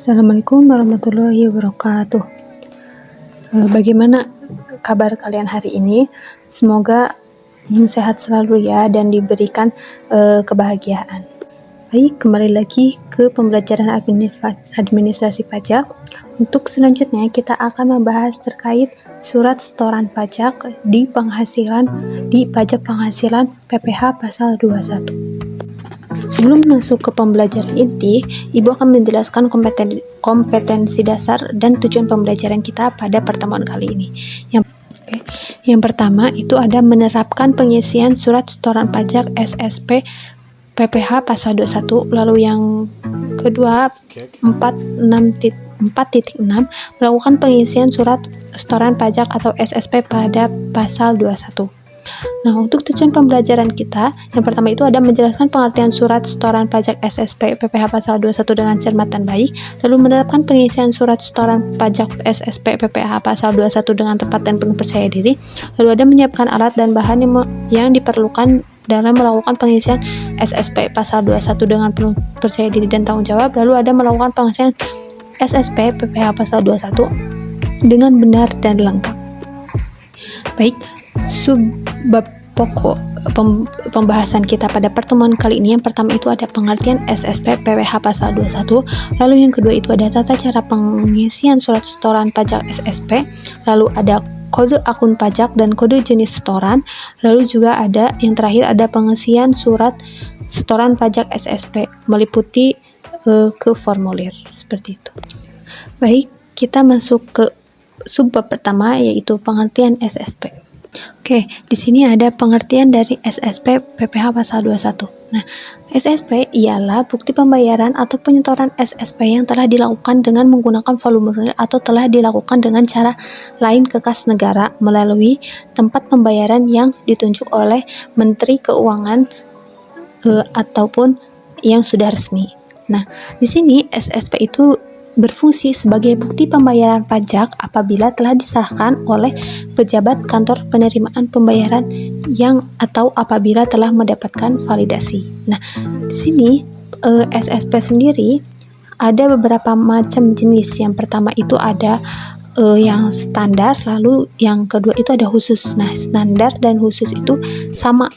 Assalamualaikum warahmatullahi wabarakatuh. Bagaimana kabar kalian hari ini? Semoga sehat selalu ya dan diberikan kebahagiaan. Baik, kembali lagi ke pembelajaran administrasi pajak. Untuk selanjutnya kita akan membahas terkait surat setoran pajak di pajak penghasilan PPh pasal 21. Sebelum masuk ke pembelajaran inti, Ibu akan menjelaskan kompetensi dasar dan tujuan pembelajaran kita pada pertemuan kali ini. Yang pertama itu ada menerapkan pengisian surat setoran pajak SSP PPh pasal 21, lalu yang kedua 4.6 melakukan pengisian surat setoran pajak atau SSP pada pasal 21. Nah, untuk tujuan pembelajaran kita, yang pertama itu ada menjelaskan pengertian surat setoran pajak SSP PPh pasal 21 dengan cermat dan baik, lalu menerapkan pengisian surat setoran pajak SSP PPh pasal 21 dengan tepat dan penuh percaya diri, lalu ada menyiapkan alat dan bahan yang diperlukan dalam melakukan pengisian SSP pasal 21 dengan penuh percaya diri dan tanggung jawab, lalu ada melakukan pengisian SSP PPh pasal 21 dengan benar dan lengkap. Baik, subbab pokok pembahasan kita pada pertemuan kali ini, yang pertama itu ada pengertian SSP PPh pasal 21, lalu yang kedua itu ada tata cara pengisian surat setoran pajak SSP, lalu ada kode akun pajak dan kode jenis setoran, lalu juga ada yang terakhir ada pengisian surat setoran pajak SSP meliputi ke formulir seperti itu. Baik, kita masuk ke subbab pertama yaitu pengertian SSP. Oke, di sini ada pengertian dari SSP PPh pasal 21. Nah, SSP ialah bukti pembayaran atau penyetoran SSP yang telah dilakukan dengan menggunakan volume atau telah dilakukan dengan cara lain ke kas negara melalui tempat pembayaran yang ditunjuk oleh Menteri Keuangan ataupun yang sudah resmi. Nah, di sini SSP itu berfungsi sebagai bukti pembayaran pajak apabila telah disahkan oleh pejabat kantor penerimaan pembayaran atau apabila telah mendapatkan validasi. Nah, di sini SSP sendiri ada beberapa macam jenis. Yang pertama itu ada yang standar, lalu yang kedua itu ada khusus. Nah, standar dan khusus itu sama,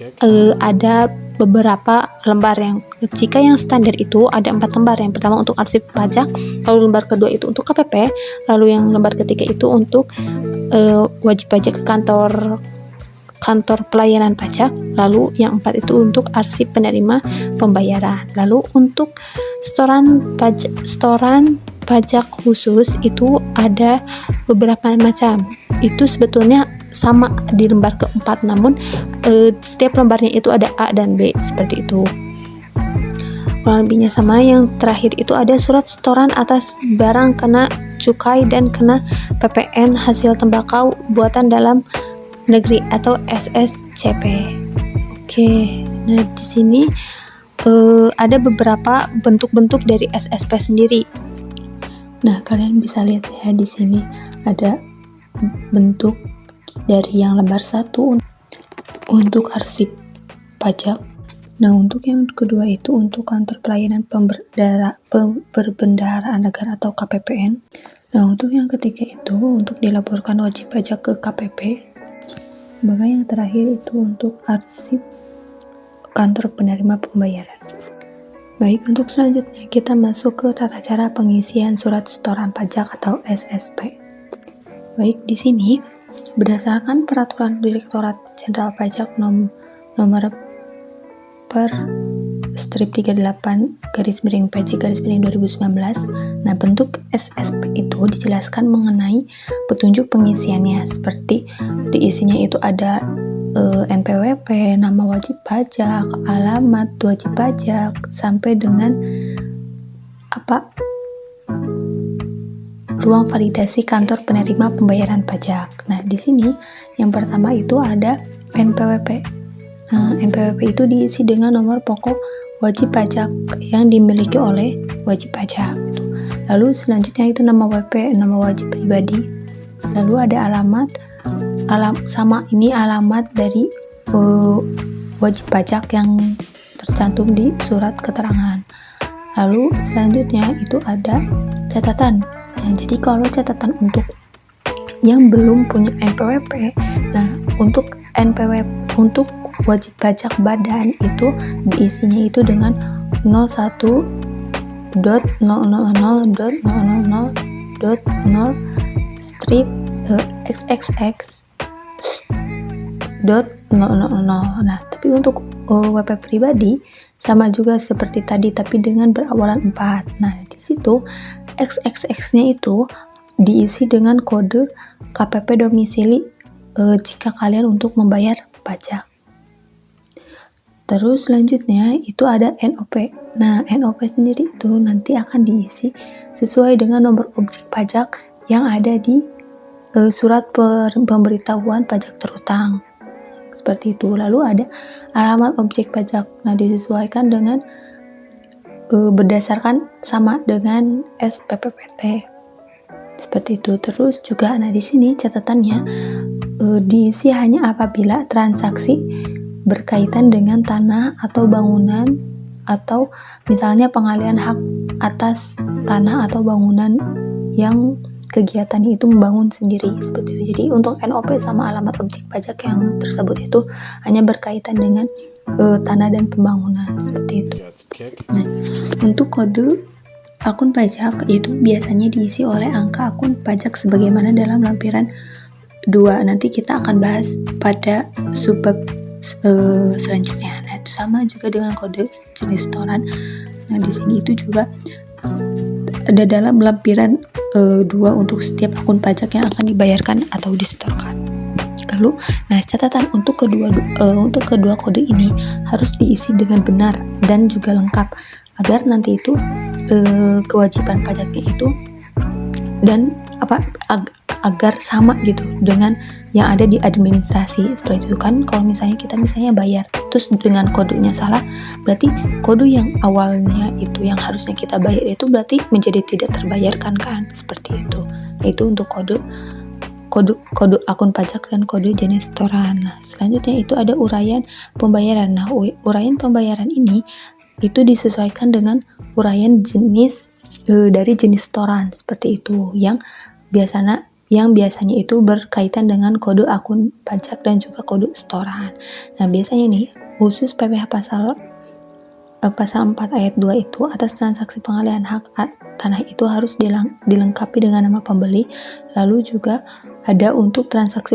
ada beberapa lembar. Jika yang standar itu ada 4 lembar. Yang pertama untuk arsip pajak, lalu lembar kedua itu untuk KPP, lalu yang lembar ketiga itu untuk wajib pajak ke kantor pelayanan pajak, lalu yang 4 itu untuk arsip penerima pembayaran. Lalu untuk setoran pajak khusus itu ada beberapa macam. Itu sebetulnya sama di lembar keempat, namun setiap lembarnya itu ada A dan B seperti itu. Kurang lebihnya sama. Yang terakhir itu ada surat setoran atas barang kena cukai dan kena PPN hasil tembakau buatan dalam negeri atau SSCP. Oke, nah di sini ada beberapa bentuk-bentuk dari SSP sendiri. Nah, kalian bisa lihat ya di sini ada bentuk dari yang lembar 1 untuk arsip pajak. Nah, untuk yang kedua itu untuk kantor pelayanan perbendaharaan negara atau KPPN. Nah, untuk yang ketiga itu untuk dilaporkan wajib pajak ke KPP. Bahkan yang terakhir itu untuk arsip kantor penerima pembayaran. Baik, untuk selanjutnya kita masuk ke tata cara pengisian surat setoran pajak atau SSP. Baik, di sini berdasarkan peraturan Direktorat Jenderal Pajak nomor per strip 38/PJ/2019. Nah, bentuk SSP itu dijelaskan mengenai petunjuk pengisiannya, seperti diisinya itu ada NPWP, nama wajib pajak, alamat wajib pajak, sampai dengan ruang validasi kantor penerima pembayaran pajak. Nah, di sini yang pertama itu ada NPWP. Nah, NPWP itu diisi dengan nomor pokok wajib pajak yang dimiliki oleh wajib pajak. Lalu selanjutnya itu nama WP, nama wajib pribadi. Lalu ada alamat dari wajib pajak yang tercantum di surat keterangan. Lalu selanjutnya itu ada catatan. Nah, jadi kalau catatan untuk yang belum punya NPWP, nah untuk untuk wajib pajak badan itu diisinya itu dengan 01.000.000.0 strip xxx.000. Nah, tapi untuk WP pribadi sama juga seperti tadi tapi dengan berawalan 4. Nah, di situ XXX-nya itu diisi dengan kode KPP domisili jika kalian untuk membayar pajak. Terus selanjutnya itu ada NOP. Nah, NOP sendiri itu nanti akan diisi sesuai dengan nomor objek pajak yang ada di surat pemberitahuan pajak terutang. Seperti itu. Lalu ada alamat objek pajak. Nah, disesuaikan dengan berdasarkan sama dengan SPPPT. Seperti itu. Terus juga di sini catatannya diisi hanya apabila transaksi berkaitan dengan tanah atau bangunan atau misalnya pengalihan hak atas tanah atau bangunan yang kegiatannya itu membangun sendiri, seperti itu. Jadi untuk NOP sama alamat objek pajak yang tersebut itu hanya berkaitan dengan tanah dan pembangunan, seperti itu. Nah, untuk kode akun pajak itu biasanya diisi oleh angka akun pajak sebagaimana dalam lampiran 2. Nanti kita akan bahas pada subbab selanjutnya. Nah, itu sama juga dengan kode jenis setoran. Nah, di sini itu juga ada dalam lampiran 2 untuk setiap akun pajak yang akan dibayarkan atau disetorkan. Lalu, nah catatan untuk kedua kode ini harus diisi dengan benar dan juga lengkap agar nanti itu kewajiban pajaknya itu dan agar sama gitu dengan yang ada di administrasi. Seperti itu kan, kalau misalnya kita bayar terus dengan kodenya salah, berarti kode yang awalnya itu yang harusnya kita bayar itu berarti menjadi tidak terbayarkan kan, seperti itu. Itu untuk kode akun pajak dan kode jenis setoran. Nah, selanjutnya itu ada uraian pembayaran. Nah, uraian pembayaran ini itu disesuaikan dengan uraian jenis dari jenis setoran, seperti itu, yang biasanya itu berkaitan dengan kode akun pajak dan juga kode setoran. Nah, biasanya nih khusus PPh pasal 4 ayat 2 itu atas transaksi pengalihan hak tanah itu harus dilengkapi dengan nama pembeli. Lalu juga ada untuk transaksi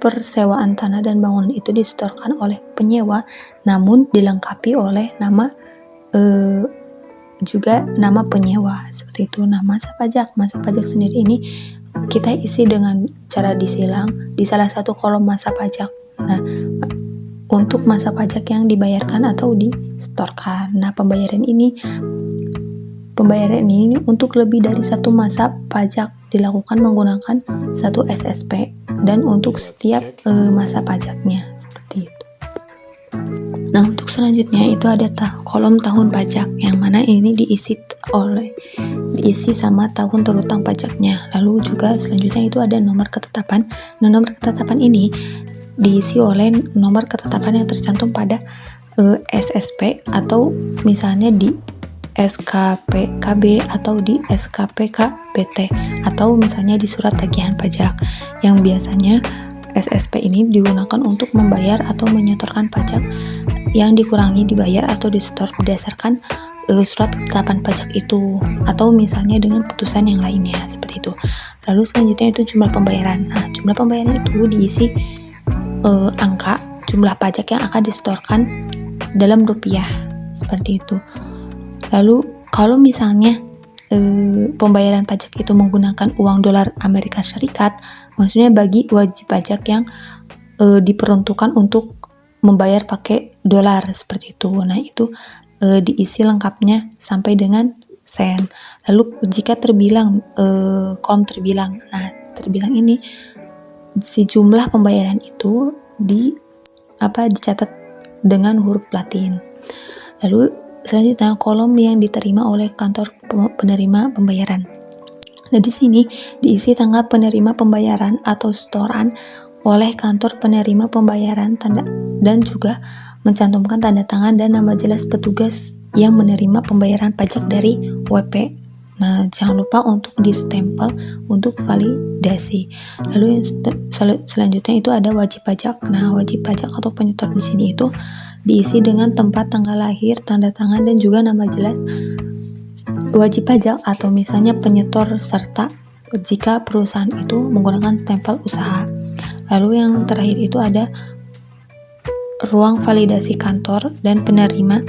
persewaan tanah dan bangunan itu disetorkan oleh penyewa, namun dilengkapi oleh nama juga nama penyewa, seperti itu. Nah, masa pajak sendiri ini kita isi dengan cara disilang di salah satu kolom masa pajak. Nah, untuk masa pajak yang dibayarkan atau disetorkan. Nah, pembayaran ini untuk lebih dari satu masa pajak dilakukan menggunakan satu SSP dan untuk setiap masa pajaknya, seperti itu. Nah, untuk selanjutnya itu ada kolom tahun pajak yang mana ini diisi sama tahun terutang pajaknya. Lalu juga selanjutnya itu ada nomor ketetapan. Nah, nomor ketetapan ini diisi oleh nomor ketetapan yang tercantum pada SSP atau misalnya di SKPKB atau di SKPKBT atau misalnya di surat tagihan pajak, yang biasanya SSP ini digunakan untuk membayar atau menyetorkan pajak yang dikurangi dibayar atau disetor berdasarkan surat ketetapan pajak itu atau misalnya dengan putusan yang lainnya, seperti itu. Lalu selanjutnya itu jumlah pembayaran. Nah, jumlah pembayaran itu diisi angka jumlah pajak yang akan disetorkan dalam rupiah, seperti itu. Lalu kalau misalnya pembayaran pajak itu menggunakan uang dolar Amerika Serikat, maksudnya bagi wajib pajak yang diperuntukkan untuk membayar pakai dolar, seperti itu. Nah, itu diisi lengkapnya sampai dengan sen. Lalu jika terbilang kolom terbilang, nah terbilang ini si jumlah pembayaran itu dicatat dengan huruf Latin. Lalu selanjutnya kolom yang diterima oleh kantor penerima pembayaran. Nah, di sini diisi tanggal penerima pembayaran atau setoran oleh kantor penerima pembayaran dan juga mencantumkan tanda tangan dan nama jelas petugas yang menerima pembayaran pajak dari WP Nah, jangan lupa untuk distempel untuk validasi. Lalu yang selanjutnya itu ada wajib pajak. Nah, wajib pajak atau penyetor di sini itu diisi dengan tempat, tanggal lahir, tanda tangan, dan juga nama jelas wajib pajak atau misalnya penyetor, serta jika perusahaan itu menggunakan stempel usaha. Lalu yang terakhir itu ada ruang validasi kantor dan penerima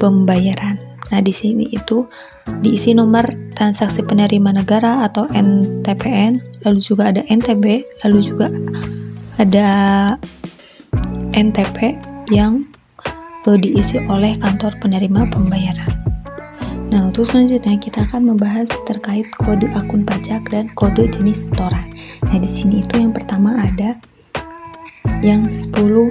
pembayaran. Nah, di sini itu diisi nomor transaksi penerima negara atau NTPN, lalu juga ada NTB, lalu juga ada NTP yang diisi oleh kantor penerima pembayaran. Nah, untuk selanjutnya kita akan membahas terkait kode akun pajak dan kode jenis setoran. Nah, di sini itu yang pertama ada yang 10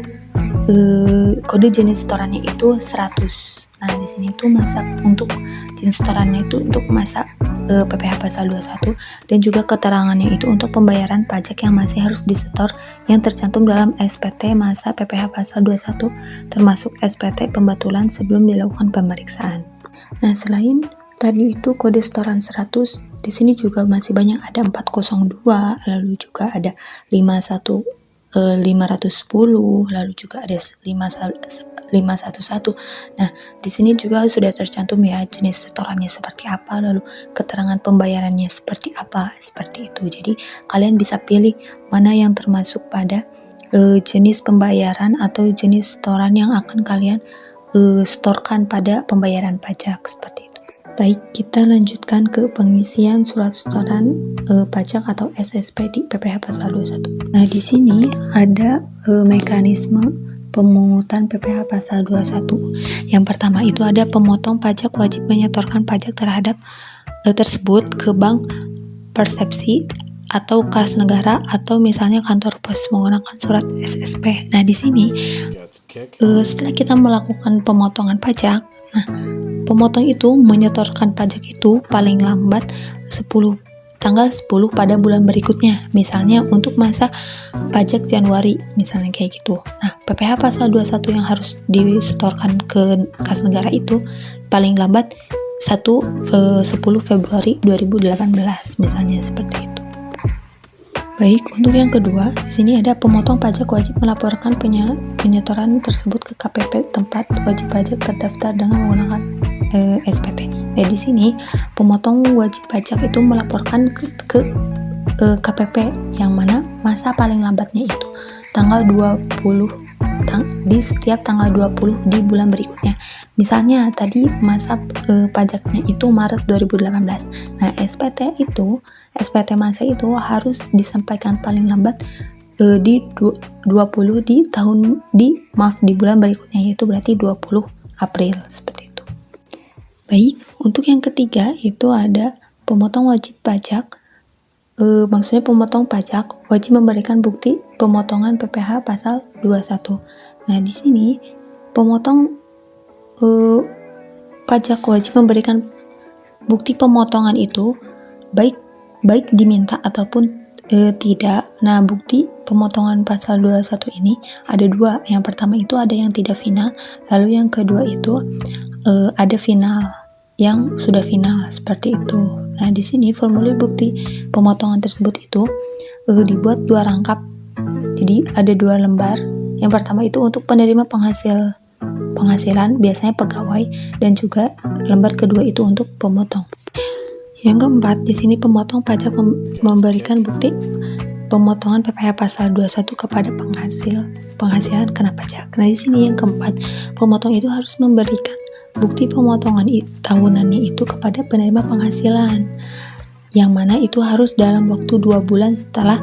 kode jenis setorannya itu 100. Nah, di sini itu masa untuk jenis setorannya itu untuk masa PPh pasal 21 dan juga keterangannya itu untuk pembayaran pajak yang masih harus disetor yang tercantum dalam SPT masa PPh pasal 21 termasuk SPT pembatulan sebelum dilakukan pemeriksaan. Nah, selain tadi itu kode setoran 100, di sini juga masih banyak, ada 402, lalu juga ada 510, lalu juga ada 511. Nah, di sini juga sudah tercantum ya jenis setorannya seperti apa, lalu keterangan pembayarannya seperti apa, seperti itu. Jadi kalian bisa pilih mana yang termasuk pada jenis pembayaran atau jenis setoran yang akan kalian setorkan pada pembayaran pajak, seperti itu. Baik, kita lanjutkan ke pengisian surat setoran pajak atau SSP di PPh pasal 21. Nah, di sini ada mekanisme pemungutan PPh pasal 21. Yang pertama itu ada pemotong pajak wajib menyetorkan pajak terhadap tersebut ke bank persepsi atau kas negara atau misalnya kantor pos menggunakan surat SSP. Nah, di sini setelah kita melakukan pemotongan pajak, nah pemotong itu menyetorkan pajak itu paling lambat tanggal 10 pada bulan berikutnya. Misalnya untuk masa pajak Januari, misalnya kayak gitu. Nah, PPh pasal 21 yang harus disetorkan ke kas negara itu paling lambat 10 Februari 2018, misalnya seperti itu. Baik, untuk yang kedua, di sini ada pemotong pajak wajib melaporkan penyetoran tersebut ke KPP tempat wajib pajak terdaftar dengan menggunakan SPT. Nah, di sini pemotong wajib pajak itu melaporkan ke KPP yang mana masa paling lambatnya itu tanggal 20 di setiap tanggal 20 di bulan berikutnya. Misalnya tadi masa pajaknya itu Maret 2018. Nah, SPT masa itu harus disampaikan paling lambat di 20 di bulan berikutnya, yaitu berarti 20 April, seperti itu. Baik, untuk yang ketiga itu ada pemotong wajib pajak. Maksudnya pemotong pajak wajib memberikan bukti pemotongan PPh pasal 21. Nah, di sini pemotong pajak wajib memberikan bukti pemotongan itu baik diminta ataupun tidak. Nah, bukti pemotongan pasal 21 ini ada dua. Yang pertama itu ada yang tidak final, lalu yang kedua itu ada final, yang sudah final, seperti itu. Nah, di sini formulir bukti pemotongan tersebut itu dibuat 2 rangkap. Jadi ada 2 lembar. Yang pertama itu untuk penerima penghasilan, biasanya pegawai, dan juga lembar kedua itu untuk pemotong. Yang keempat, di sini pemotong pajak memberikan bukti pemotongan PPh pasal 21 kepada penghasilan kena pajak. Nah, di sini yang keempat, pemotong itu harus memberikan bukti pemotongan tahunannya itu kepada penerima penghasilan, yang mana itu harus dalam waktu 2 bulan setelah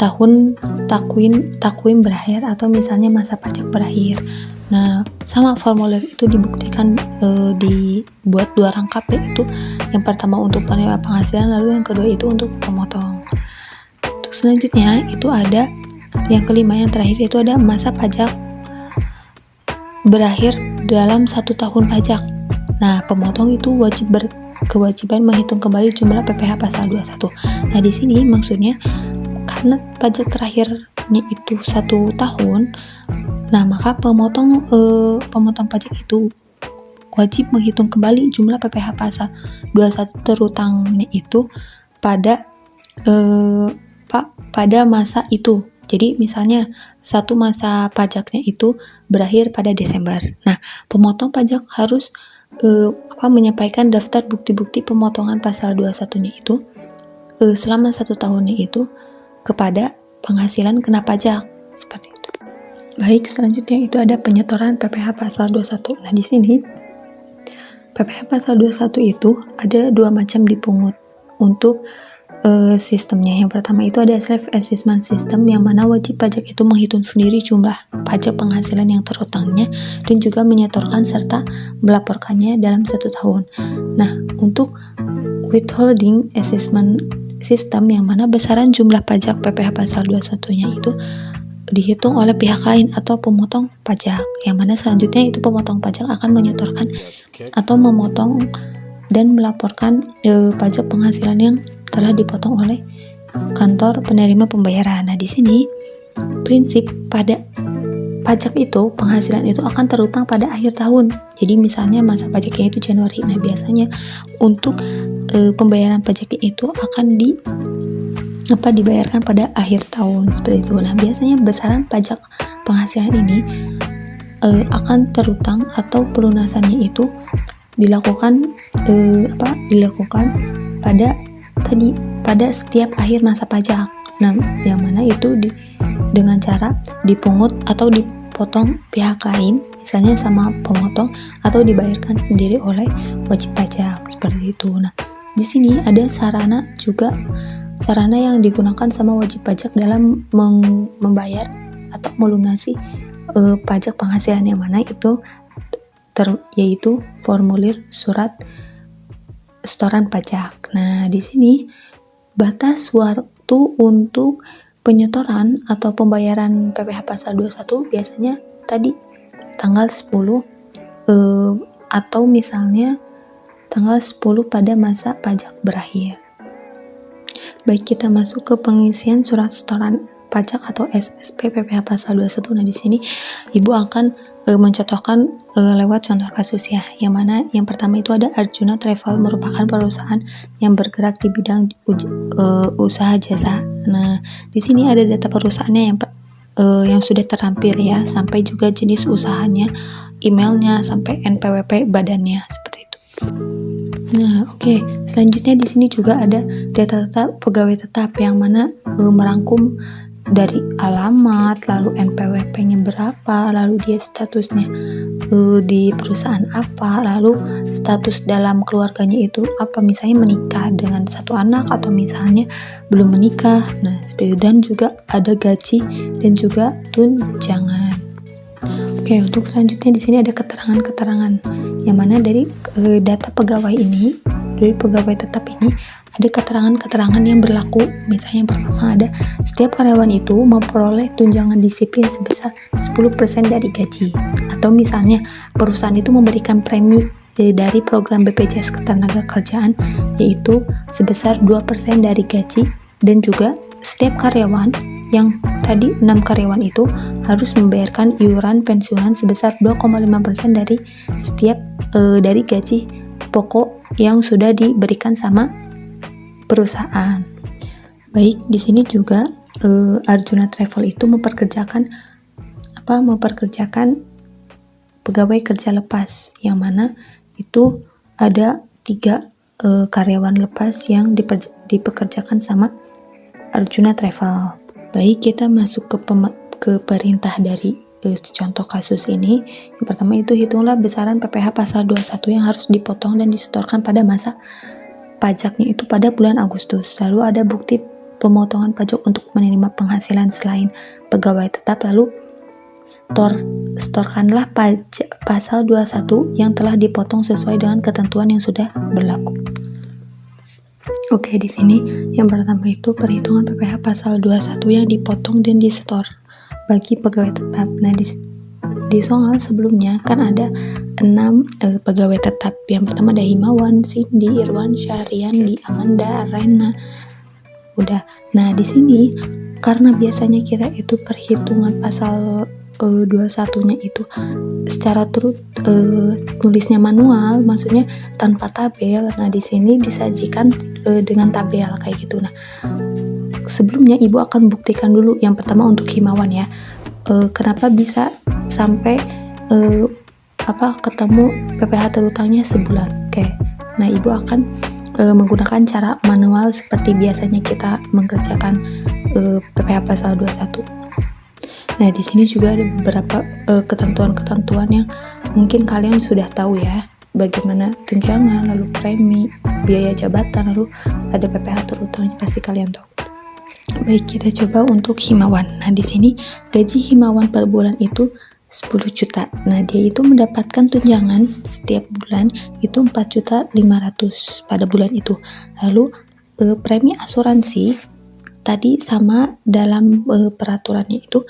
tahun takwim berakhir atau misalnya masa pajak berakhir. Nah, sama formulir itu dibuktikan dibuat 2 rangkap, yaitu yang pertama untuk penerima penghasilan, lalu yang kedua itu untuk pemotong. Untuk selanjutnya itu ada yang kelima, yang terakhir itu ada masa pajak berakhir dalam 1 tahun pajak. Nah, pemotong itu kewajiban menghitung kembali jumlah PPh pasal 21. Nah, di sini maksudnya karena pajak terakhirnya itu 1 tahun, nah maka pemotong pajak itu wajib menghitung kembali jumlah PPh pasal 21 terutangnya itu pada pada masa itu. Jadi misalnya satu masa pajaknya itu berakhir pada Desember. Nah, pemotong pajak harus menyampaikan daftar bukti-bukti pemotongan pasal 21-nya itu selama 1 tahunnya itu kepada penghasilan kena pajak, seperti itu. Baik, selanjutnya itu ada penyetoran PPh pasal 21. Nah, di sini PPh pasal 21 itu ada 2 macam dipungut untuk sistemnya. Yang pertama itu ada self-assessment system, yang mana wajib pajak itu menghitung sendiri jumlah pajak penghasilan yang terutangnya dan juga menyetorkan serta melaporkannya dalam 1 tahun. Nah, untuk withholding assessment system, yang mana besaran jumlah pajak PPh pasal 21-nya itu dihitung oleh pihak lain atau pemotong pajak, yang mana selanjutnya itu pemotong pajak akan menyetorkan atau memotong dan melaporkan pajak penghasilan yang telah dipotong oleh kantor penerima pembayaran. Nah, di sini prinsip pada pajak itu, penghasilan itu akan terutang pada akhir tahun. Jadi misalnya masa pajaknya itu Januari. Nah, biasanya untuk pembayaran pajaknya itu akan dibayarkan pada akhir tahun, seperti itu. Nah, biasanya besaran pajak penghasilan ini akan terutang atau pelunasannya itu dilakukan pada setiap akhir masa pajak. Nah, yang mana itu dengan cara dipungut atau dipotong pihak lain, misalnya sama pemotong, atau dibayarkan sendiri oleh wajib pajak, seperti itu. Nah, di sini ada sarana yang digunakan sama wajib pajak dalam membayar atau melunasi pajak penghasilan, yang mana itu yaitu formulir surat setoran pajak. Nah, di sini batas waktu untuk penyetoran atau pembayaran PPh pasal 21 biasanya tadi tanggal 10 atau misalnya tanggal 10 pada masa pajak berakhir. Baik, kita masuk ke pengisian surat setoran pajak atau SSP PPh pasal 21. Nah, di sini Ibu akan mencontohkan lewat contoh kasus ya, yang mana yang pertama itu ada Arjuna Travel, merupakan perusahaan yang bergerak di bidang usaha jasa. Nah, di sini ada data perusahaannya yang sudah terampil ya, sampai juga jenis usahanya, emailnya, sampai NPWP badannya, seperti itu. Nah, oke. Selanjutnya di sini juga ada data pegawai tetap, yang mana merangkum dari alamat, lalu NPWP-nya berapa, lalu dia statusnya di perusahaan apa, lalu status dalam keluarganya itu apa, misalnya menikah dengan 1 anak atau misalnya belum menikah. Nah, seperti itu. Dan juga ada gaji dan juga tunjangan. Oke, untuk selanjutnya di sini ada keterangan-keterangan, yang mana dari data pegawai ini, dari pegawai tetap ini ada keterangan-keterangan yang berlaku. Misalnya yang pertama ada setiap karyawan itu memperoleh tunjangan disiplin sebesar 10% dari gaji, atau misalnya perusahaan itu memberikan premi dari program BPJS Ketenagakerjaan yaitu sebesar 2% dari gaji, dan juga setiap karyawan yang tadi 6 karyawan itu harus membayarkan iuran pensiunan sebesar 2,5% dari setiap dari gaji pokok yang sudah diberikan sama perusahaan. Baik, di sini juga Arjuna Travel itu memperkerjakan pegawai kerja lepas, yang mana itu ada 3 karyawan lepas yang dipekerjakan sama Arjuna Travel. Baik, kita masuk ke perintah dari contoh kasus ini. Yang pertama itu hitunglah besaran PPh pasal 21 yang harus dipotong dan disetorkan pada masa pajaknya itu pada bulan Agustus. Lalu ada bukti pemotongan pajak untuk menerima penghasilan selain pegawai tetap. Lalu setorkanlah pajak pasal 21 yang telah dipotong sesuai dengan ketentuan yang sudah berlaku. Oke, di sini yang pertama itu perhitungan PPh pasal 21 yang dipotong dan disetor bagi pegawai tetap. Nah, di soal sebelumnya kan ada 6 pegawai tetap. Yang pertama ada Himawan, Cindy, Irwan, Syahriandi, Amanda, Rena. Udah. Nah, di sini karena biasanya kita itu perhitungan pasal 21-nya itu secara tulisnya manual, maksudnya tanpa tabel. Nah, di sini disajikan dengan tabel kayak gitu. Nah, sebelumnya Ibu akan buktikan dulu yang pertama untuk Himawan ya. Kenapa bisa sampai ketemu PPh terutangnya sebulan. Oke. Nah, Ibu akan menggunakan cara manual seperti biasanya kita mengerjakan PPh pasal 21. Nah, di sini juga ada beberapa ketentuan-ketentuan yang mungkin kalian sudah tahu ya. Bagaimana tunjangan, lalu premi, biaya jabatan, lalu ada PPh terutangnya, pasti kalian tahu. Baik, kita coba untuk Himawan. Nah, di sini gaji Himawan per bulan itu 10 juta. Nah, dia itu mendapatkan tunjangan setiap bulan itu 4.500.000 pada bulan itu. Lalu premi asuransi tadi sama dalam peraturannya itu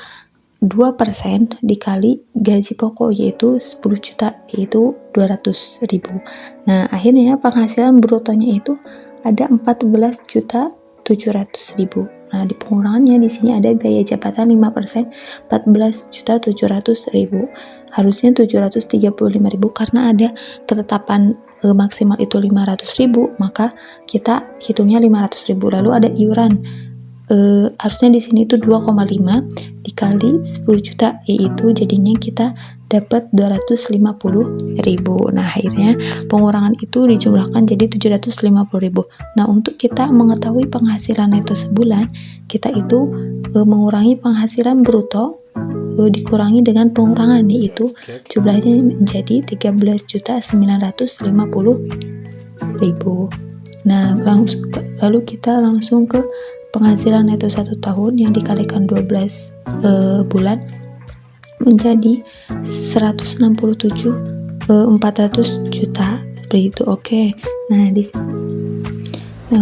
2% dikali gaji pokok yaitu 10 juta yaitu 200.000. Nah, akhirnya penghasilan brutonya itu ada 14.700.000. Nah, di pengurangannya di sini ada biaya jabatan 5%, 14.700.000. Harusnya 735.000 karena ada ketetapan maksimal itu 500.000, maka kita hitungnya 500.000. Lalu ada iuran. Harusnya di sini itu 2,5 dikali 10 juta yaitu jadinya kita dapat 250.000. Nah, akhirnya pengurangan itu dijumlahkan jadi 750.000. Nah, untuk kita mengetahui penghasilan neto sebulan, kita itu mengurangi penghasilan bruto dikurangi dengan pengurangan yaitu jumlahnya menjadi 13.950.000. Nah, lalu kita langsung ke penghasilan neto 1 tahun yang dikalikan 12 bulan menjadi 167.400 juta seperti itu. Oke. Nah,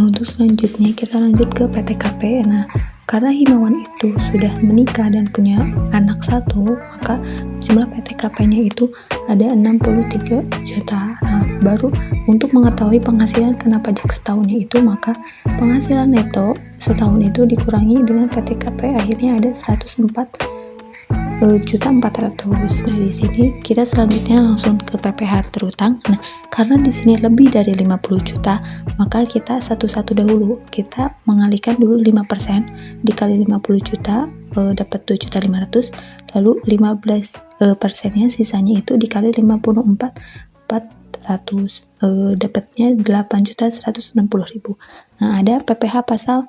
untuk selanjutnya kita lanjut ke PTKP. Nah, karena Himawan itu sudah menikah dan punya anak 1, maka jumlah PTKP-nya itu ada 63 juta. Nah, baru untuk mengetahui penghasilan kena pajak setahunnya itu, maka penghasilan neto setahun itu dikurangi dengan PTKP, akhirnya ada 104.400. Nah, di sini kita selanjutnya langsung ke PPh terutang. Nah, karena di sini lebih dari 50 juta, maka kita satu-satu dahulu. Kita mengalihkan dulu 5% dikali 50 juta dapat 2.500.000, lalu 15%-nya sisanya itu dikali 54.400 dapatnya 8.160.000. Nah, ada PPh pasal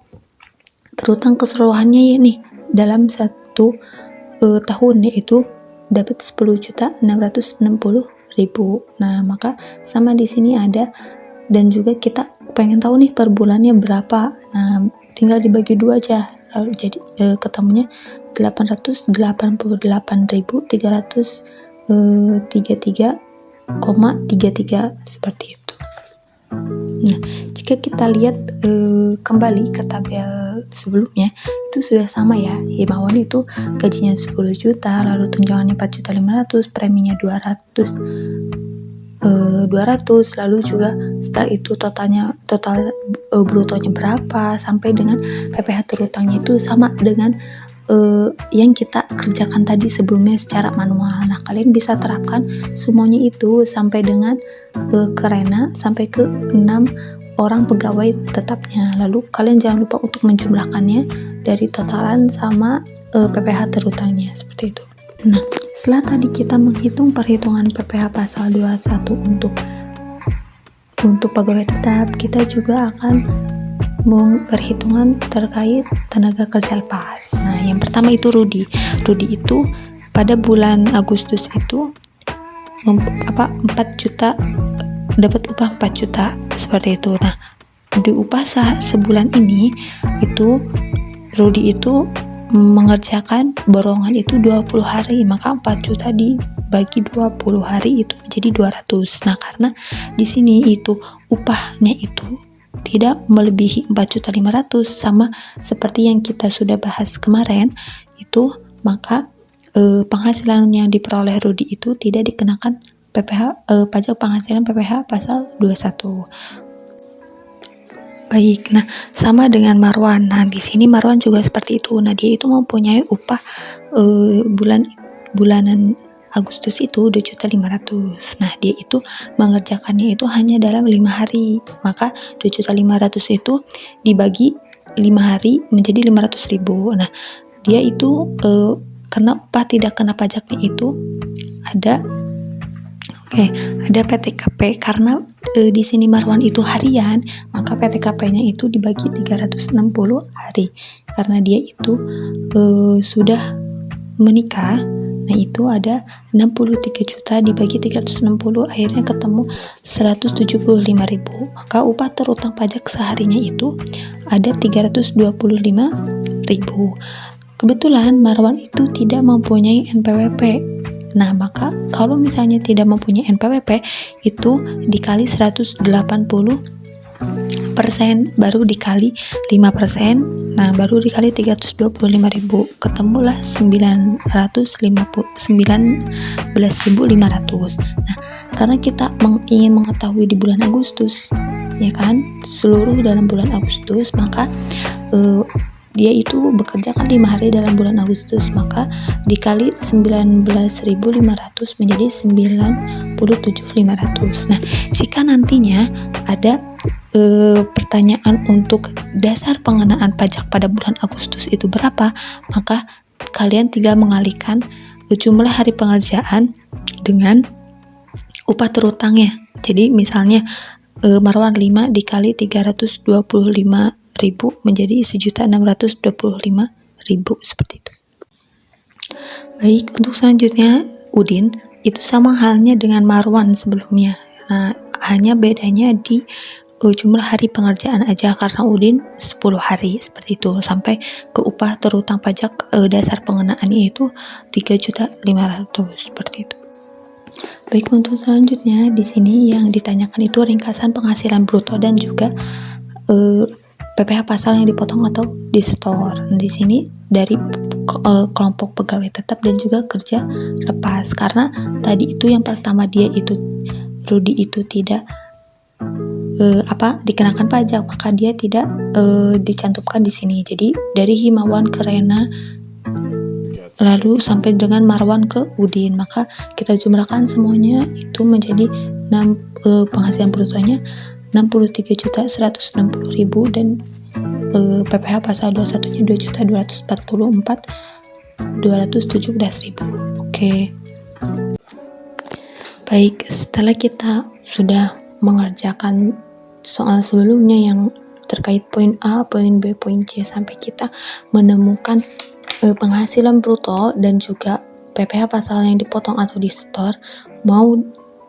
terutang keseluruhannya ya nih dalam satu tahun yaitu dapat 10.660.000. Nah, maka sama di sini ada, dan juga kita pengen tahu nih per bulannya berapa. Nah, tinggal dibagi 2 aja. Lalu jadi ketemunya 888.333,33 seperti itu. Nah, jika kita lihat kembali ke tabel sebelumnya, itu sudah sama ya. Himawan itu gajinya 10 juta, lalu tunjangannya 4.500.000, preminya 200, lalu juga setelah itu total brutonya berapa, sampai dengan PPh terutangnya itu sama dengan yang kita kerjakan tadi sebelumnya secara manual. Nah, kalian bisa terapkan semuanya itu sampai dengan Rena sampai ke 6 orang pegawai tetapnya. Lalu kalian jangan lupa untuk menjumlahkannya dari totalan sama PPh terutangnya seperti itu. Nah, setelah tadi kita menghitung perhitungan PPh pasal 21 untuk pegawai tetap, kita juga akan perhitungan terkait tenaga kerja lepas. Nah, yang pertama itu Rudi itu pada bulan Agustus itu 4 juta, dapat upah 4 juta seperti itu. Nah, di upah sebulan ini itu Rudi itu mengerjakan borongan itu 20 hari, maka 4 juta dibagi 20 hari itu menjadi 200. Nah, karena di sini itu upahnya itu tidak melebihi 4.500.000 sama seperti yang kita sudah bahas kemarin itu, maka penghasilan yang diperoleh Rudi itu tidak dikenakan pajak penghasilan PPh pasal 21. Baik, nah sama dengan Marwan. Nah, di sini Marwan juga seperti itu. Nah, dia itu mempunyai upah bulanan Agustus itu 2.500.000. Nah, dia itu mengerjakannya itu hanya dalam 5 hari. Maka 2.500.000 itu dibagi 5 hari menjadi 500.000. Nah, dia itu karena upah tidak kena pajaknya itu ada PTKP. Karena di sini Marwan itu harian, maka PTKP-nya itu dibagi 360 hari. Karena dia itu sudah menikah. Nah, itu ada 63 juta dibagi 360, akhirnya ketemu 175.000. Maka upah terutang pajak seharinya itu ada 325.000. Kebetulan Marwan itu tidak mempunyai NPWP. Nah, maka kalau misalnya tidak mempunyai NPWP itu dikali 180%, baru dikali 5%. Nah, baru dikali 325.000, ketemulah 19.500. Nah, karena kita ingin mengetahui di bulan Agustus, ya kan, seluruh dalam bulan Agustus, maka dia itu bekerja kan 5 hari dalam bulan Agustus, maka dikali 19.500 menjadi 97.500. Nah, jika nantinya ada pertanyaan untuk dasar pengenaan pajak pada bulan Agustus itu berapa, maka kalian tinggal mengalihkan jumlah hari pengerjaan dengan upah terutangnya. Jadi misalnya Marwan 5 dikali 325.000 menjadi 1.625.000, seperti itu. Baik, untuk selanjutnya Udin itu sama halnya dengan Marwan sebelumnya. Nah, hanya bedanya di jumlah hari pengerjaan aja, karena Udin 10 hari seperti itu, sampai ke upah terutang pajak dasar pengenaannya itu 3.500.000, seperti itu. Baik, untuk selanjutnya di sini yang ditanyakan itu ringkasan penghasilan bruto dan juga PPh pasal yang dipotong atau disetor. Nah, di sini dari kelompok pegawai tetap dan juga kerja lepas. Karena tadi itu yang pertama dia itu Rudi itu tidak dikenakan pajak, maka dia tidak dicantumkan di sini. Jadi dari Himawan ke Rena lalu sampai dengan Marwan ke Udin, maka kita jumlahkan semuanya itu menjadi penghasilan brutonya 63.160.000 dan PPh pasal 21-nya 2.244.217.000. Oke. Baik, setelah kita sudah mengerjakan soal sebelumnya yang terkait poin A, poin B, poin C sampai kita menemukan penghasilan bruto dan juga PPh pasal yang dipotong atau disetor, mau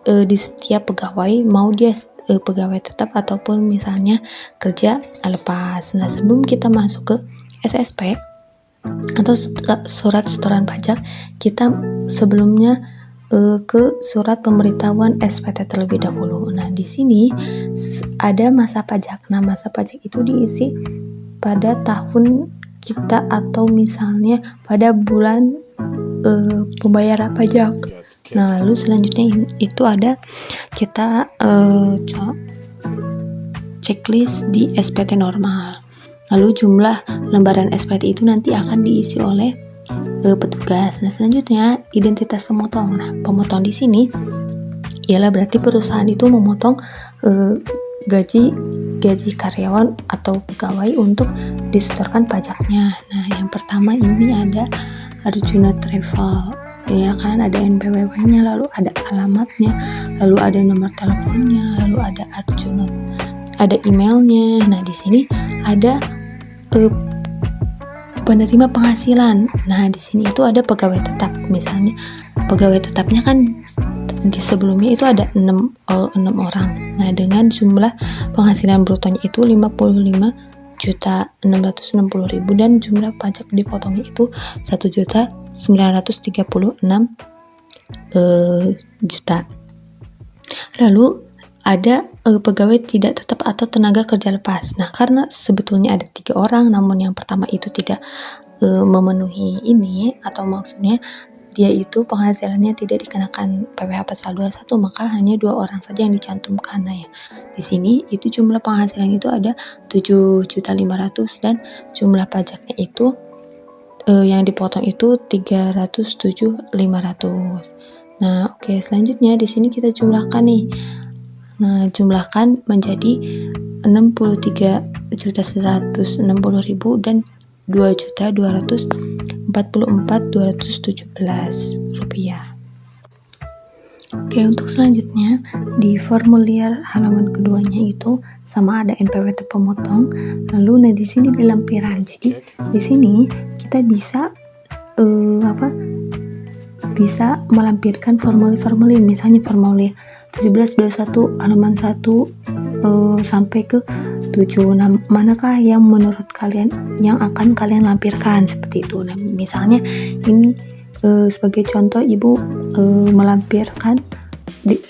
di setiap pegawai, mau dia pegawai tetap ataupun misalnya kerja lepas. Nah, sebelum kita masuk ke SSP atau surat setoran pajak, kita sebelumnya ke surat pemberitahuan SPT terlebih dahulu. Nah, di sini ada masa pajak. Nah, masa pajak itu diisi pada tahun kita atau misalnya pada bulan pembayaran pajak. Nah, lalu selanjutnya itu ada kita checklist di SPT normal. Lalu jumlah lembaran SPT itu nanti akan diisi oleh petugas. Nah, selanjutnya identitas pemotong. Nah, pemotong di sini ialah berarti perusahaan itu memotong gaji karyawan atau pegawai untuk disetorkan pajaknya. Nah, yang pertama ini ada Arjuna Travel, ya kan, ada NPWP-nya, lalu ada alamatnya, lalu ada nomor teleponnya, lalu ada Arjuna, ada emailnya. Nah, di sini ada penerima penghasilan. Nah, di sini itu ada pegawai tetap. Misalnya pegawai tetapnya kan di sebelumnya itu ada 6 orang. Nah, dengan jumlah penghasilan brutonya itu 55.660.000 dan jumlah pajak dipotongnya itu 1.936 juta. Lalu ada pegawai tidak tetap atau tenaga kerja lepas. Nah, karena sebetulnya ada 3 orang, namun yang pertama itu tidak memenuhi ini, atau maksudnya dia itu penghasilannya tidak dikenakan PPh pasal 21, maka hanya 2 orang saja yang dicantumkan. Nah, ya, di sini itu jumlah penghasilan itu ada 7.500.000 dan jumlah pajaknya itu yang dipotong itu 307.500. Nah, oke, selanjutnya di sini kita jumlahkan nih. Nah, jumlahkan menjadi 63.160.000 dan 2.244.217 rupiah. Oke, untuk selanjutnya di formulir halaman keduanya itu sama ada NPWT pemotong. Lalu di sini di lampiran. Jadi di sini kita bisa bisa melampirkan formulir-formulir, misalnya formulir 1721 halaman 1 sampai ke 7. Nah, manakah yang menurut kalian yang akan kalian lampirkan seperti itu? Nah, misalnya ini sebagai contoh ibu melampirkan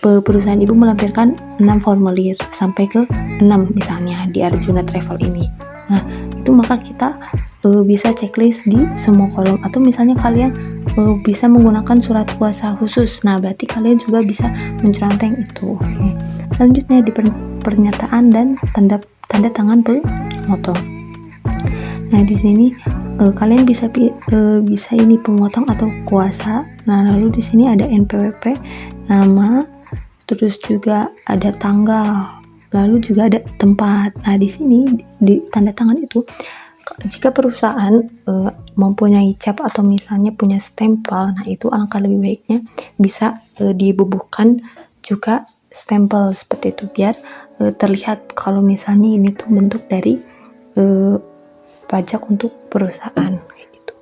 perusahaan ibu melampirkan 6 formulir sampai ke 6 misalnya di Arjuna Travel ini. Nah, itu maka kita bisa checklist di semua kolom, atau misalnya kalian bisa menggunakan surat kuasa khusus. Nah, berarti kalian juga bisa menceranteng itu. Oke. Selanjutnya di pernyataan dan tanda tangan pemotong. Nah, di sini kalian bisa ini pemotong atau kuasa. Nah, lalu di sini ada NPWP, nama, terus juga ada tanggal, lalu juga ada tempat. Nah, di sini di tanda tangan itu jika perusahaan mempunyai cap atau misalnya punya stempel, nah itu alangkah lebih baiknya bisa dibubuhkan juga stempel seperti itu biar terlihat kalau misalnya ini tuh bentuk dari pajak untuk perusahaan kayak gitu.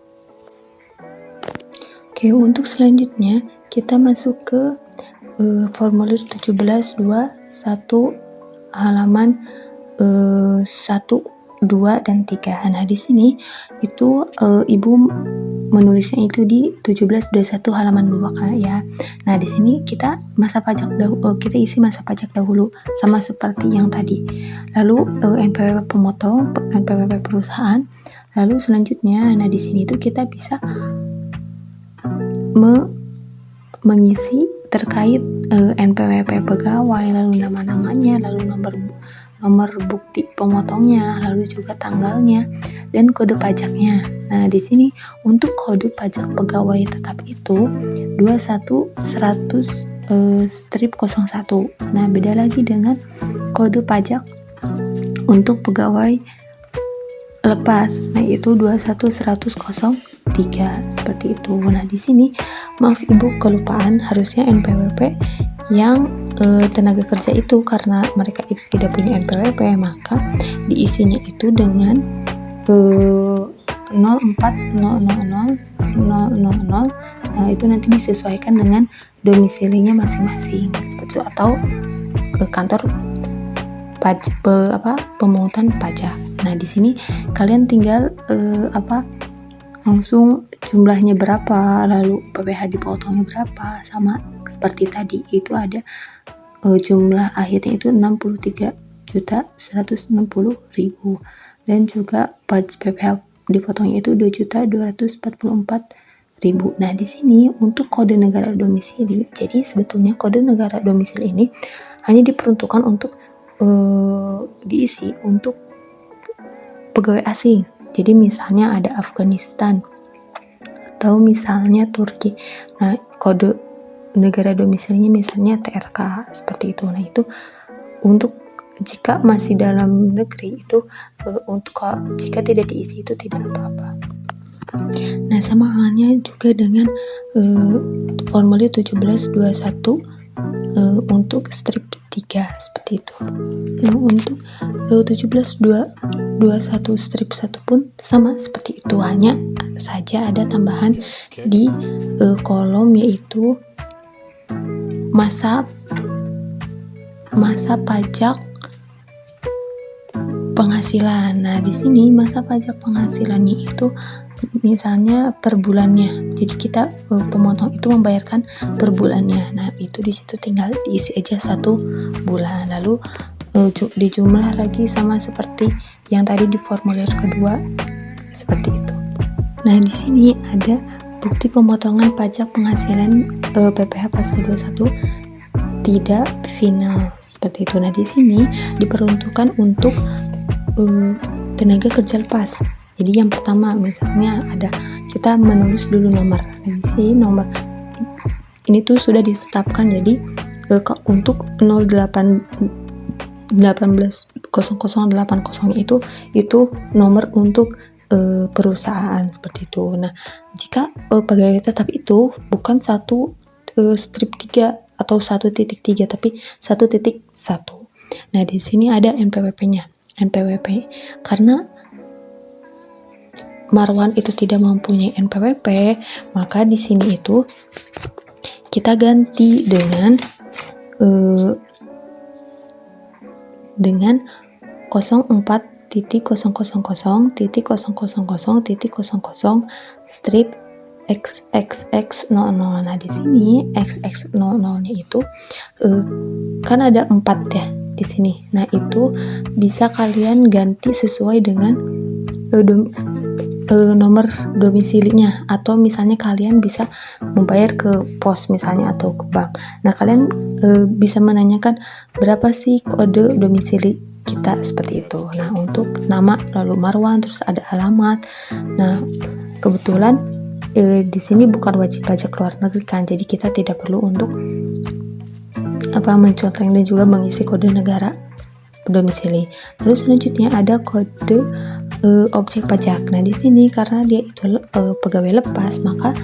Oke, untuk selanjutnya kita masuk ke formulir 1721 halaman 1, 2 dan 3. Nah, di sini itu ibu menulisnya itu di 1721 halaman 2 ya. Nah, di sini kita kita isi masa pajak dahulu sama seperti yang tadi. Lalu NPWP pemotong, NPWP perusahaan. Lalu selanjutnya, nah di sini itu kita bisa mengisi terkait NPWP pegawai, lalu nama-namanya, lalu nomor bukti pemotongnya, lalu juga tanggalnya dan kode pajaknya. Nah, di sini untuk kode pajak pegawai tetap itu 21100/01. Nah, beda lagi dengan kode pajak untuk pegawai lepas. Nah, itu 21100/03 seperti itu. Nah, di sini maaf Ibu kelupaan, harusnya NPWP yang tenaga kerja itu, karena mereka itu tidak punya NPWP, maka diisinya itu dengan 04.000.000. Nah, itu nanti disesuaikan dengan domisilinya masing-masing seperti itu, atau ke kantor pemungutan pajak. Nah, di sini kalian tinggal langsung jumlahnya berapa, lalu PPh dipotongnya berapa, sama seperti tadi itu ada jumlah akhirnya itu 63.160.000 dan juga PPh dipotongnya itu 2.244.000. Nah, di sini untuk kode negara domisili, jadi sebetulnya kode negara domisili ini hanya diperuntukkan untuk diisi untuk pegawai asing. Jadi misalnya ada Afghanistan atau misalnya Turki. Nah, kode negara domisilinya misalnya TRK seperti itu. Nah, itu untuk jika masih dalam negeri itu untuk jika tidak diisi itu tidak apa-apa. Nah, sama halnya juga dengan formulir 1721 untuk strip 3 seperti itu. Nah, untuk 1721 strip 1 pun sama seperti itu, hanya saja ada tambahan di kolom yaitu masa pajak penghasilan. Nah, di sini masa pajak penghasilannya itu misalnya per bulannya. Jadi kita pemotong itu membayarkan per bulannya. Nah, itu di situ tinggal diisi aja 1 bulan. Lalu dijumlah lagi sama seperti yang tadi di formulir kedua seperti itu. Nah, di sini ada bukti pemotongan pajak penghasilan PPh pasal 21 tidak final seperti itu. Nah, di sini diperuntukkan untuk tenaga kerja lepas. Jadi yang pertama misalnya ada kita menulis dulu nomor. Nah, di sini nomor ini tuh sudah ditetapkan, jadi untuk 0180080 itu nomor untuk perusahaan seperti itu. Nah, jika pegawai tetap itu bukan satu strip 3 atau 1.3, tapi 1.1. Nah, di sini ada NPWP-nya. NPWP karena Marwan itu tidak mempunyai NPWP, maka di sini itu kita ganti dengan 04.000.000 strip XXX00. Nah, di sini XX00-nya itu kan ada 4 ya di sini. Nah, itu bisa kalian ganti sesuai dengan nomor domisilinya, atau misalnya kalian bisa membayar ke pos misalnya atau ke bank. Nah, kalian bisa menanyakan berapa sih kode domisili kita seperti itu. Nah, untuk nama lalu Marwan, terus ada alamat. Nah, kebetulan di sini bukan wajib pajak luar negeri kan, jadi kita tidak perlu untuk mencontreng dan juga mengisi kode negara domisili. Lalu selanjutnya ada kode objek pajak. Nah, di sini karena dia itu pegawai lepas, maka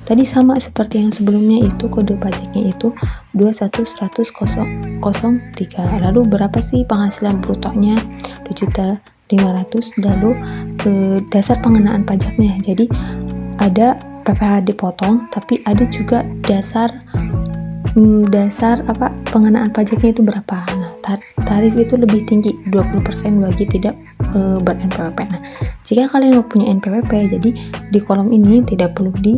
tadi sama seperti yang sebelumnya, itu kode pajaknya itu 21.100.03. Lalu berapa sih penghasilan brutonya? 2.500.000. Lalu dasar pengenaan pajaknya. Jadi ada PPh dipotong, tapi ada juga dasar pengenaan pajaknya itu berapa. Nah, tarif itu lebih tinggi, 20% bagi tidak ber-NPWP. Nah, jika kalian mempunyai NPWP, jadi di kolom ini tidak perlu di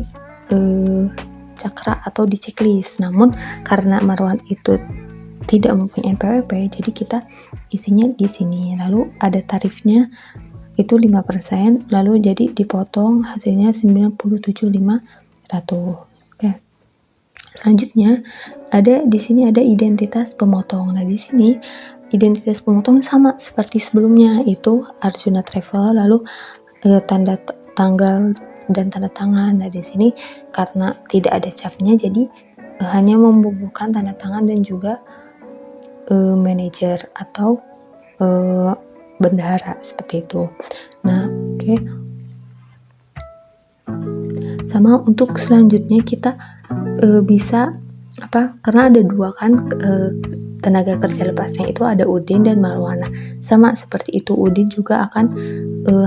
cakra atau di checklist. Namun karena Marwan itu tidak mempunyai NPWP, jadi kita isinya di sini. Lalu ada tarifnya itu 5%, lalu jadi dipotong hasilnya 97.500. Oke. Selanjutnya di sini ada identitas pemotong. Nah, di sini identitas pemotong sama seperti sebelumnya, itu Arjuna Travel, lalu tanggal dan tanda tangan. Nah, di sini karena tidak ada capnya, jadi hanya membubuhkan tanda tangan dan juga manajer atau bendahara seperti itu. Nah, oke. Sama untuk selanjutnya kita bisa karena ada dua kan tenaga kerja lepasnya, itu ada Udin dan Marwana. Sama seperti itu, Udin juga akan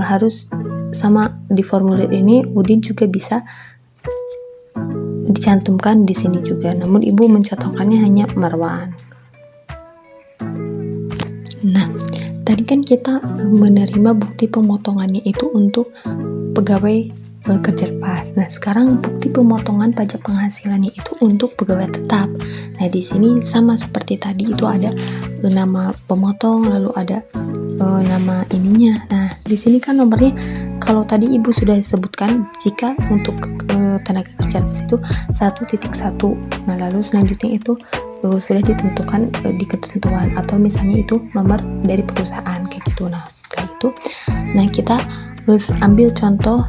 harus sama di formulir ini. Udin juga bisa dicantumkan di sini juga, namun ibu mencontohkannya hanya Marwan. Nah, tadi kan kita menerima bukti pemotongannya itu untuk pegawai kerja lepas. Nah, sekarang bukti pemotongan pajak penghasilannya itu untuk pegawai tetap. Nah, di sini sama seperti tadi, itu ada nama pemotong, lalu ada nama ininya. Nah, di sini kan nomornya, kalau tadi ibu sudah sebutkan, jika untuk tenaga kerja lepas itu 1.1. Nah, lalu selanjutnya itu sudah ditentukan di ketentuan, atau misalnya itu nomor dari perusahaan kayak gitu. Nah, setelah itu, nah kita ambil contoh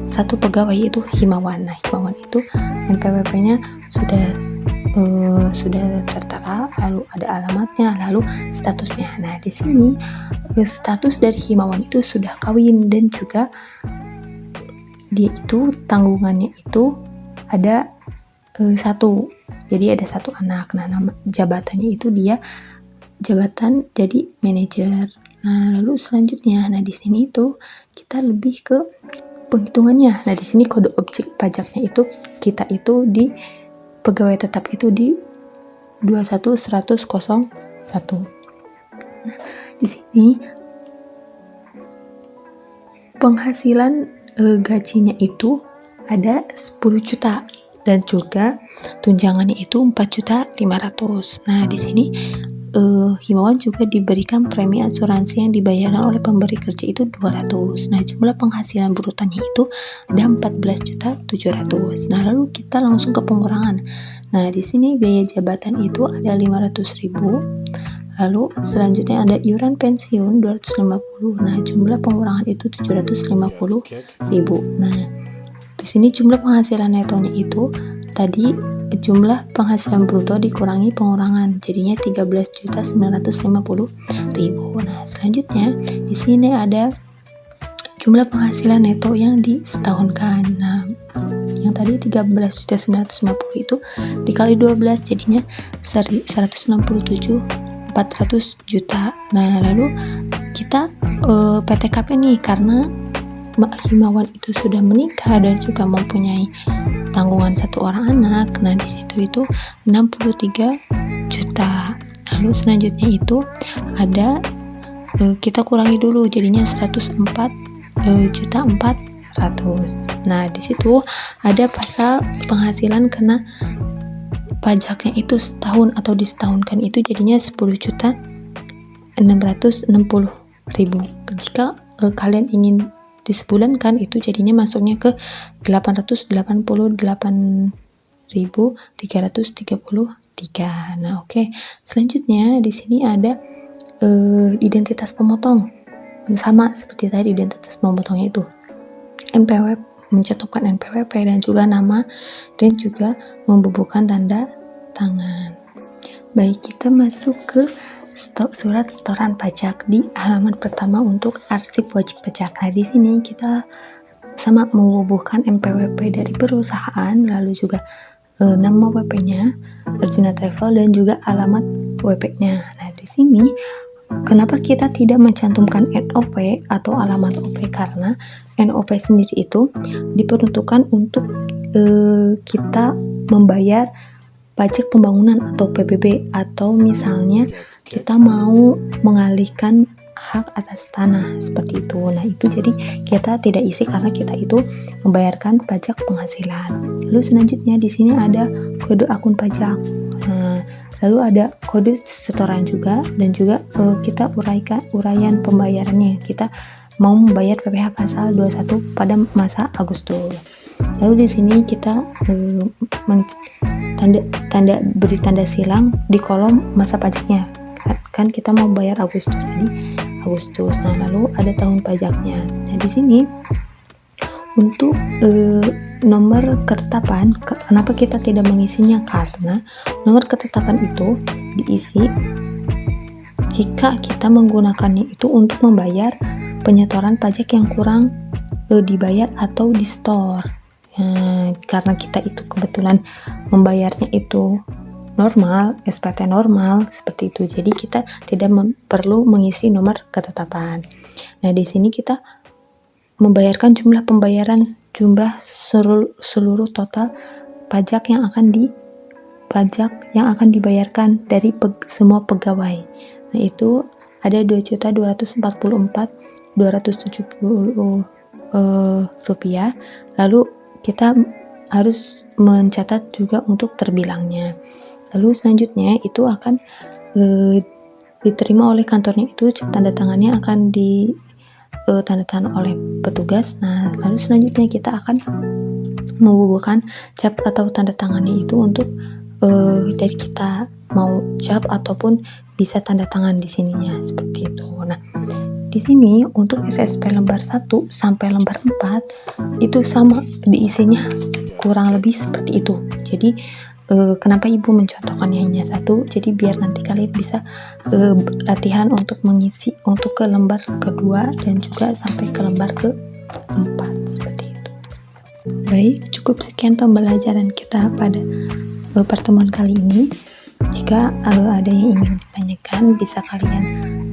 satu pegawai, itu Himawan. Nah, Himawan itu NPWP-nya sudah tertera, lalu ada alamatnya, lalu statusnya. Nah, di sini status dari Himawan itu sudah kawin, dan juga dia itu tanggungannya itu ada 1. Jadi ada 1 anak. Nah, nama jabatannya itu dia jabatan jadi manajer. Nah, lalu selanjutnya, nah di sini itu kita lebih ke penghitungannya. Nah, di sini kode objek pajaknya itu kita itu di pegawai tetap itu di 21.100.01. Nah, di sini penghasilan gajinya itu ada 10 juta, dan juga tunjangannya itu 4.500.000. Nah, di sini Himawan juga diberikan premi asuransi yang dibayarkan oleh pemberi kerja itu 200. Nah, jumlah penghasilan brutonya itu ada 14.700.000. Nah, lalu kita langsung ke pengurangan. Nah, di sini biaya jabatan itu ada 500.000. Lalu selanjutnya ada iuran pensiun 250. Nah, jumlah pengurangan itu 750.000. Nah, Di sini jumlah penghasilan netonya itu tadi jumlah penghasilan bruto dikurangi pengurangan, jadinya 13.950.000. Nah, selanjutnya di sini ada jumlah penghasilan neto yang disetahunkan. Nah, yang tadi 13.950 itu dikali 12 jadinya 167.400 juta. Nah, lalu kita PTKP nih, karena Mbak Himawan itu sudah menikah dan juga mempunyai tanggungan 1 orang anak. Nah, di situ itu 63 juta. Lalu selanjutnya itu ada kita kurangi dulu jadinya 104.400. Nah, di situ ada pasal penghasilan kena pajaknya itu setahun atau disetahunkan itu jadinya 10.660.000. Jika kalian ingin disebulankan itu jadinya masuknya ke 888.333. Nah, oke. Selanjutnya di sini ada identitas pemotong. Sama seperti tadi, identitas pemotongnya itu NPWP, mencantumkan NPWP dan juga nama dan juga membubuhkan tanda tangan. Baik, kita masuk ke surat setoran pajak di halaman pertama untuk arsip wajib pajak. Nah, di sini kita sama membubuhkan NPWP dari perusahaan, lalu juga nama WP-nya, Arjuna Travel, dan juga alamat WP-nya. Nah, di sini kenapa kita tidak mencantumkan NOP atau alamat OP? Karena NOP sendiri itu diperuntukkan untuk kita membayar pajak pembangunan atau PBB, atau misalnya kita mau mengalihkan hak atas tanah seperti itu. Nah, itu jadi kita tidak isi karena kita itu membayarkan pajak penghasilan. Lalu selanjutnya di sini ada kode akun pajak. Nah, lalu ada kode setoran juga, dan juga kita uraian pembayarannya. Kita mau membayar PPh pasal 21 pada masa Agustus. Lalu di sini kita beri tanda silang di kolom masa pajaknya. Kan kita mau bayar Agustus tadi, Agustus. Nah, lalu ada tahun pajaknya. Nah, di sini untuk nomor ketetapan, kenapa kita tidak mengisinya? Karena nomor ketetapan itu diisi jika kita menggunakannya itu untuk membayar penyetoran pajak yang kurang dibayar atau di store. Karena kita itu kebetulan membayarnya itu normal, SPT normal seperti itu, jadi kita tidak perlu mengisi nomor ketetapan. Nah, di sini kita membayarkan jumlah seluruh total pajak yang akan dibayarkan dari semua pegawai. Nah, itu ada 2.244.270 rupiah. Lalu kita harus mencatat juga untuk terbilangnya. Lalu selanjutnya itu akan diterima oleh kantornya, itu tanda tangannya akan tanda tangan oleh petugas. Nah, lalu selanjutnya kita akan membubuhkan cap atau tanda tangannya itu untuk dari kita mau cap ataupun bisa tanda tangan di sininya seperti itu. Nah, di sini untuk SSP lembar 1 sampai lembar 4 itu sama diisinya kurang lebih seperti itu. Jadi kenapa ibu mencontohkannya hanya 1? Jadi biar nanti kalian bisa latihan untuk mengisi untuk ke lembar kedua dan juga sampai ke lembar ke-4 seperti itu. Baik, cukup sekian pembelajaran kita pada pertemuan kali ini. Jika ada yang ingin ditanyakan, bisa kalian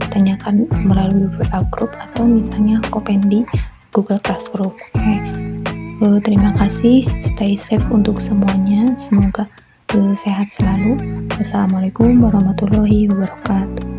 tanyakan melalui WA group atau misalnya komen di Google Classroom. Oke. Terima kasih, stay safe untuk semuanya, semoga sehat selalu. Wassalamualaikum warahmatullahi wabarakatuh.